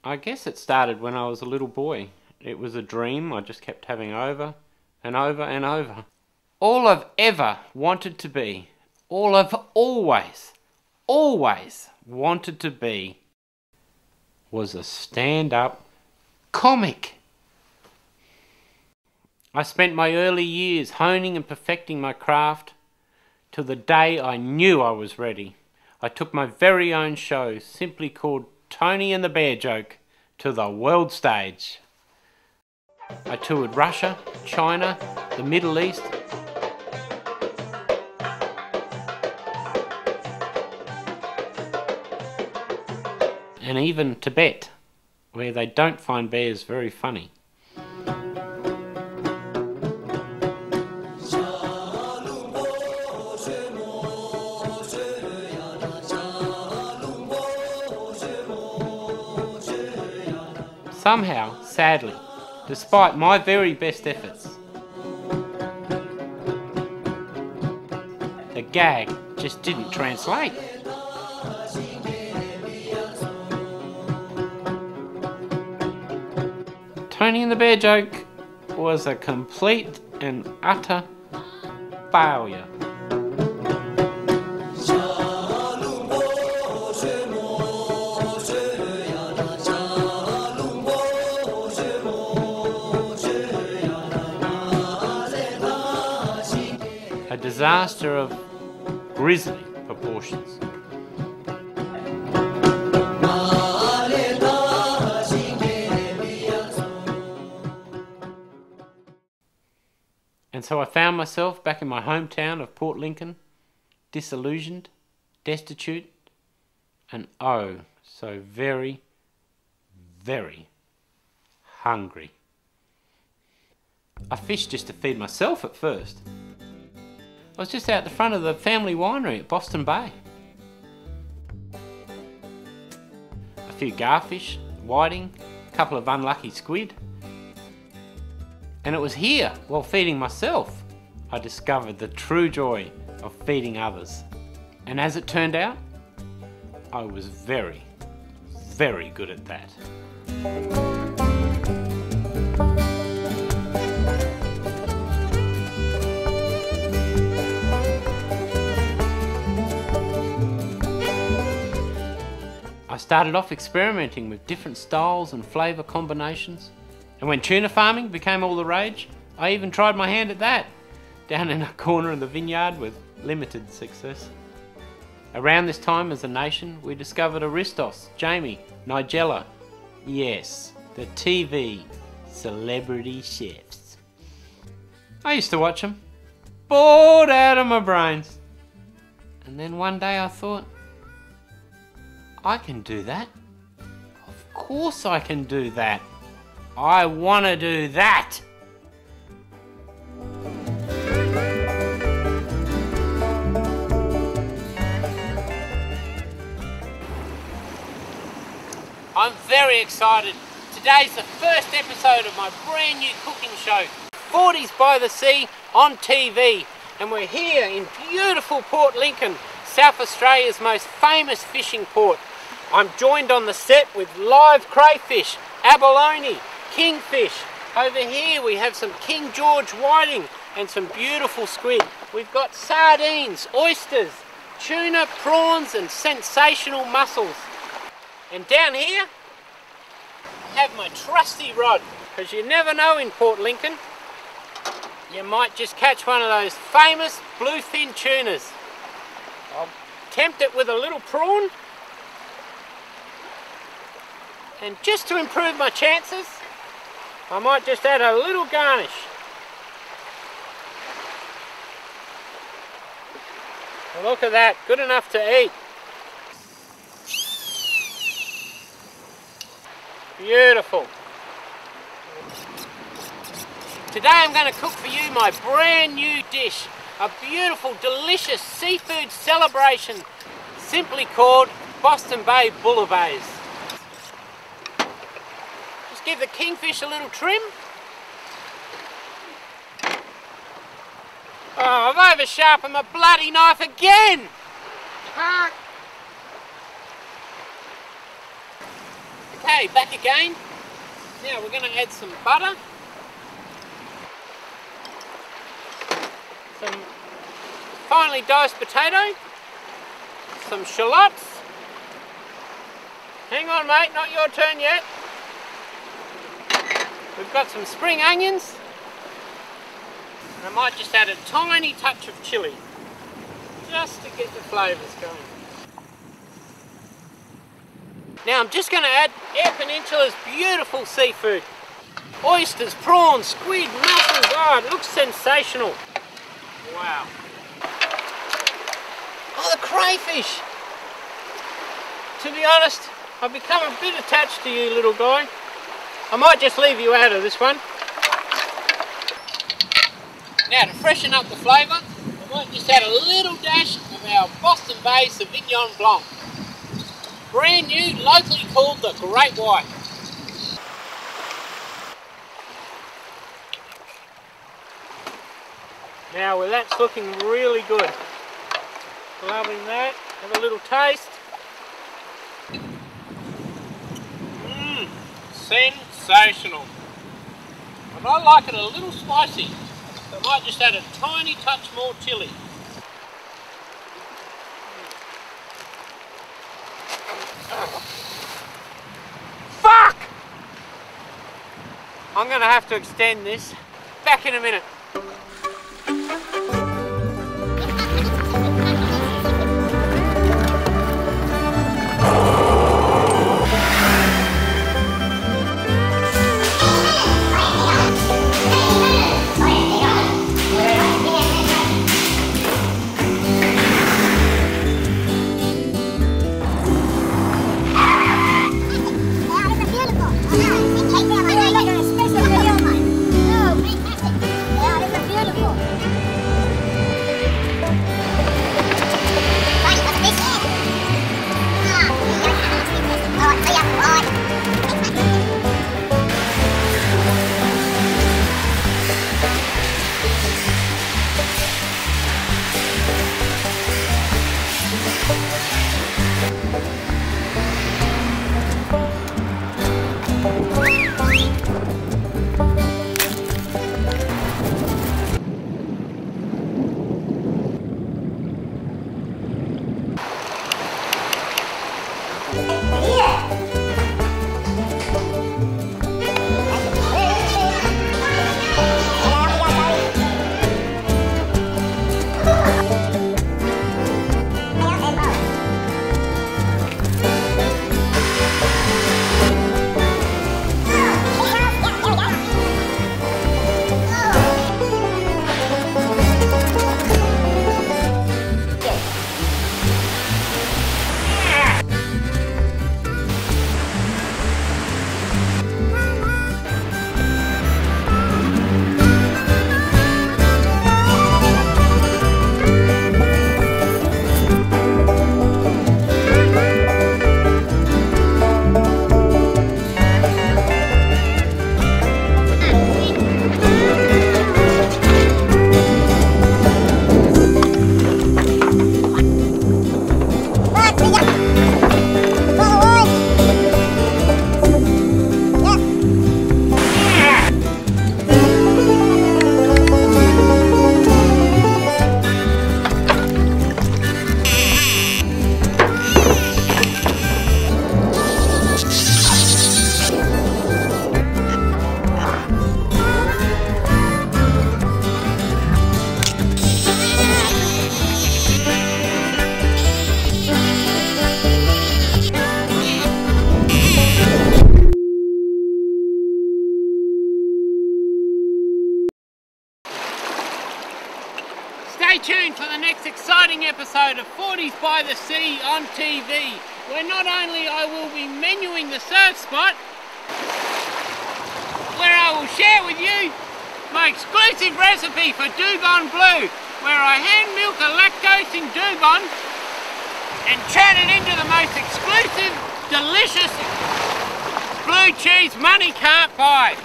I guess it started when I was a little boy. It was a dream I just kept having over and over and over. All I've ever wanted to be, all I've always wanted to be, was a stand-up comic. I spent my early years honing and perfecting my craft till the day I knew I was ready. I took my very own show, simply called Tony and the Bear Joke, to the world stage. I toured Russia, China, the Middle East, and even Tibet, where they don't find bears very funny. Somehow, sadly, despite my very best efforts, the gag just didn't translate. Tony and the Bear Joke was a complete and utter failure. A disaster of grisly proportions. And so I found myself back in my hometown of Port Lincoln, disillusioned, destitute, and oh, so very, very hungry. I fished just to feed myself at first. I was just out the front of the family winery at Boston Bay. A few garfish, whiting, a couple of unlucky squid. And it was here, while feeding myself, I discovered the true joy of feeding others. And as it turned out, I was very, very good at that. I started off experimenting with different styles and flavour combinations. And when tuna farming became all the rage, I even tried my hand at that, down in a corner of the vineyard with limited success. Around this time as a nation, we discovered Aristos, Jamie, Nigella. Yes, the TV celebrity chefs. I used to watch them, bored out of my brains. And then one day I thought, I can do that. Of course I can do that. I want to do that. I'm very excited. Today's the first episode of my brand new cooking show, Fordies by the Sea on TV. And we're here in beautiful Port Lincoln, South Australia's most famous fishing port. I'm joined on the set with live crayfish, abalone, kingfish. Over here we have some King George whiting and some beautiful squid. We've got sardines, oysters, tuna, prawns and sensational mussels. And down here I have my trusty rod, because you never know in Port Lincoln, you might just catch one of those famous bluefin tunas. I'll tempt it with a little prawn, and just to improve my chances, I might just add a little garnish. Look at that, good enough to eat. Beautiful. Today I'm going to cook for you my brand new dish, a beautiful, delicious seafood celebration, simply called Boston Bay Bouillabaisse. Give the kingfish a little trim. Oh, I've over-sharpened my bloody knife again! Okay, back again. Now we're going to add some butter, some finely diced potato, some shallots. Hang on mate, not your turn yet. We've got some spring onions, and I might just add a tiny touch of chilli, just to get the flavours going. Now I'm just going to add Eyre Peninsula's beautiful seafood. Oysters, prawns, squid, mussels. Oh, it looks sensational. Wow. Oh, the crayfish. To be honest, I've become a bit attached to you, little guy. I might just leave you out of this one. Now to freshen up the flavour, I might just add a little dash of our Boston Bay Sauvignon Blanc. Brand new, locally called the Great White. Now well, that's looking really good. Loving that. Have a little taste. Sensational. And I like it a little spicy, so I might just add a tiny touch more chilli. Fuck! I'm going to have to extend this. Back in a minute. Stay tuned for the next exciting episode of Fordies by the Sea on TV, where not only I will be menuing the surf spot, where I will share with you my exclusive recipe for Dugong Blue, where I hand milk a lactosing dugong and churn it into the most exclusive, delicious blue cheese money can't buy.